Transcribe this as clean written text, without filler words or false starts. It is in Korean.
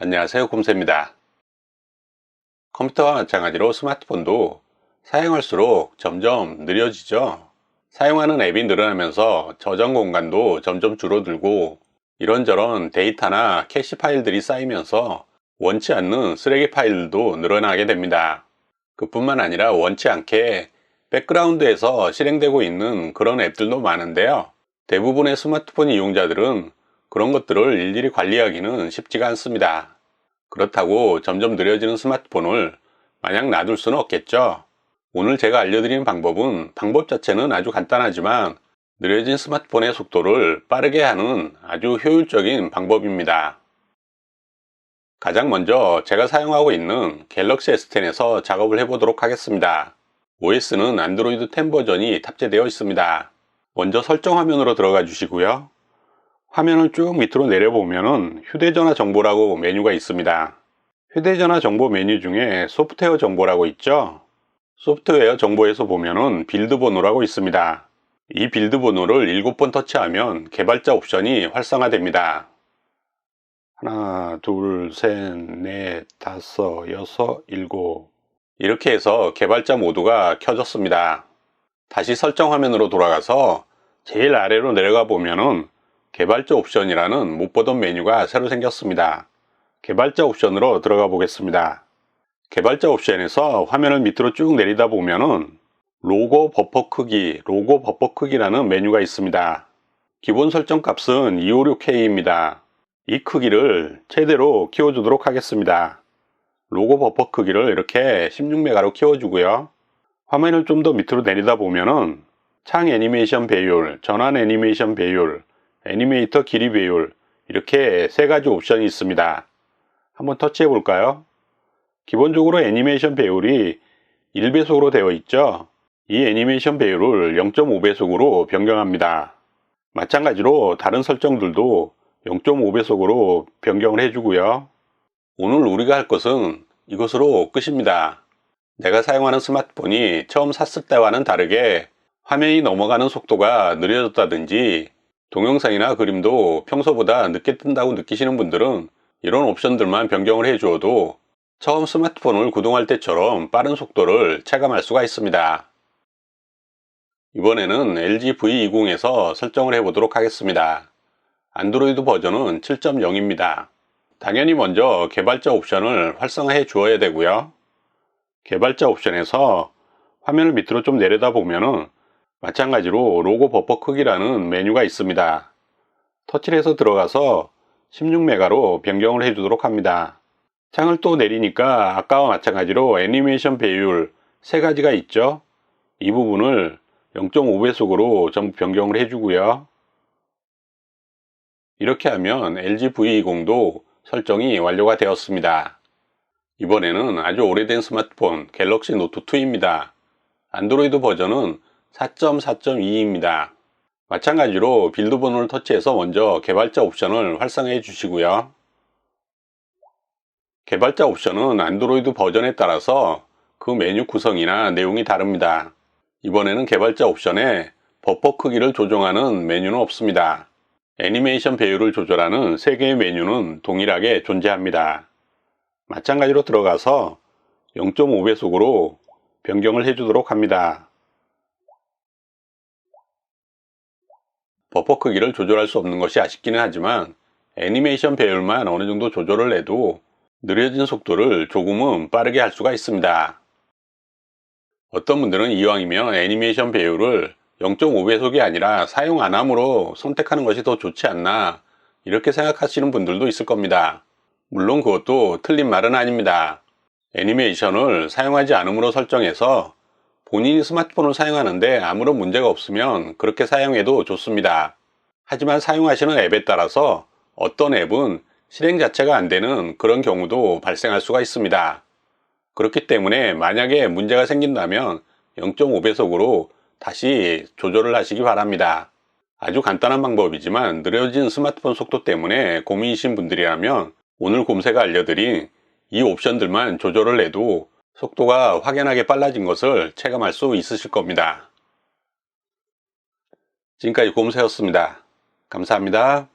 안녕하세요, 곰새입니다. 컴퓨터와 마찬가지로 스마트폰도 사용할수록 점점 느려지죠. 사용하는 앱이 늘어나면서 저장 공간도 점점 줄어들고 이런저런 데이터나 캐시 파일들이 쌓이면서 원치 않는 쓰레기 파일들도 늘어나게 됩니다. 그뿐만 아니라 원치 않게 백그라운드에서 실행되고 있는 그런 앱들도 많은데요. 대부분의 스마트폰 이용자들은 그런 것들을 일일이 관리하기는 쉽지가 않습니다. 그렇다고 점점 느려지는 스마트폰을 마냥 놔둘 수는 없겠죠. 오늘 제가 알려드리는 방법은 방법 자체는 아주 간단하지만 느려진 스마트폰의 속도를 빠르게 하는 아주 효율적인 방법입니다. 가장 먼저 제가 사용하고 있는 갤럭시 S10에서 작업을 해보도록 하겠습니다. OS는 안드로이드 10 버전이 탑재되어 있습니다. 먼저 설정 화면으로 들어가 주시고요. 화면을 쭉 밑으로 내려보면 휴대전화 정보라고 메뉴가 있습니다. 휴대전화 정보 메뉴 중에 소프트웨어 정보라고 있죠. 소프트웨어 정보에서 보면은 빌드 번호라고 있습니다. 이 빌드 번호를 7번 터치하면 개발자 옵션이 활성화됩니다. 하나, 둘, 셋, 넷, 다섯, 여섯, 일곱. 이렇게 해서 개발자 모드가 켜졌습니다. 다시 설정 화면으로 돌아가서 제일 아래로 내려가 보면은 개발자 옵션이라는 못 보던 메뉴가 새로 생겼습니다. 개발자 옵션으로 들어가 보겠습니다. 개발자 옵션에서 화면을 밑으로 쭉 내리다 보면은 로고 버퍼 크기라는 메뉴가 있습니다. 기본 설정 값은 256K입니다. 이 크기를 최대로 키워주도록 하겠습니다. 로고 버퍼 크기를 이렇게 16메가로 키워주고요. 화면을 좀 더 밑으로 내리다 보면은 창 애니메이션 배율, 전환 애니메이션 배율, 애니메이터 길이 배율 이렇게 세 가지 옵션이 있습니다. 한번 터치해 볼까요? 기본적으로 애니메이션 배율이 1배속으로 되어 있죠. 이 애니메이션 배율을 0.5배속으로 변경합니다. 마찬가지로 다른 설정들도 0.5배속으로 변경을 해주고요. 오늘 우리가 할 것은 이것으로 끝입니다. 내가 사용하는 스마트폰이 처음 샀을 때와는 다르게 화면이 넘어가는 속도가 느려졌다든지 동영상이나 그림도 평소보다 늦게 뜬다고 느끼시는 분들은 이런 옵션들만 변경을 해주어도 처음 스마트폰을 구동할 때처럼 빠른 속도를 체감할 수가 있습니다. 이번에는 LG V20에서 설정을 해보도록 하겠습니다. 안드로이드 버전은 7.0입니다. 당연히 먼저 개발자 옵션을 활성화해 주어야 되고요. 개발자 옵션에서 화면을 밑으로 좀 내려다 보면은 마찬가지로 로고 버퍼 크기라는 메뉴가 있습니다. 터치를 해서 들어가서 16메가로 변경을 해주도록 합니다. 창을 또 내리니까 아까와 마찬가지로 애니메이션 배율 세 가지가 있죠. 이 부분을 0.5배속으로 전부 변경을 해주고요. 이렇게 하면 LG V20도 설정이 완료가 되었습니다. 이번에는 아주 오래된 스마트폰 갤럭시 노트2입니다. 안드로이드 버전은 4.4.2입니다. 마찬가지로 빌드 번호를 터치해서 먼저 개발자 옵션을 활성화해 주시고요. 개발자 옵션은 안드로이드 버전에 따라서 그 메뉴 구성이나 내용이 다릅니다. 이번에는 개발자 옵션에 버퍼 크기를 조정하는 메뉴는 없습니다. 애니메이션 배율을 조절하는 3개의 메뉴는 동일하게 존재합니다. 마찬가지로 들어가서 0.5배속으로 변경을 해주도록 합니다. 버퍼 크기를 조절할 수 없는 것이 아쉽기는 하지만 애니메이션 배율만 어느 정도 조절을 해도 느려진 속도를 조금은 빠르게 할 수가 있습니다. 어떤 분들은 이왕이면 애니메이션 배율을 0.5배속이 아니라 사용 안 함으로 선택하는 것이 더 좋지 않나 이렇게 생각하시는 분들도 있을 겁니다. 물론 그것도 틀린 말은 아닙니다. 애니메이션을 사용하지 않음으로 설정해서 본인이 스마트폰을 사용하는데 아무런 문제가 없으면 그렇게 사용해도 좋습니다. 하지만 사용하시는 앱에 따라서 어떤 앱은 실행 자체가 안 되는 그런 경우도 발생할 수가 있습니다. 그렇기 때문에 만약에 문제가 생긴다면 0.5배속으로 다시 조절을 하시기 바랍니다. 아주 간단한 방법이지만 느려진 스마트폰 속도 때문에 고민이신 분들이라면 오늘 곰새가 알려드린 이 옵션들만 조절을 해도 속도가 확연하게 빨라진 것을 체감할 수 있으실 겁니다. 지금까지 곰새였습니다. 감사합니다.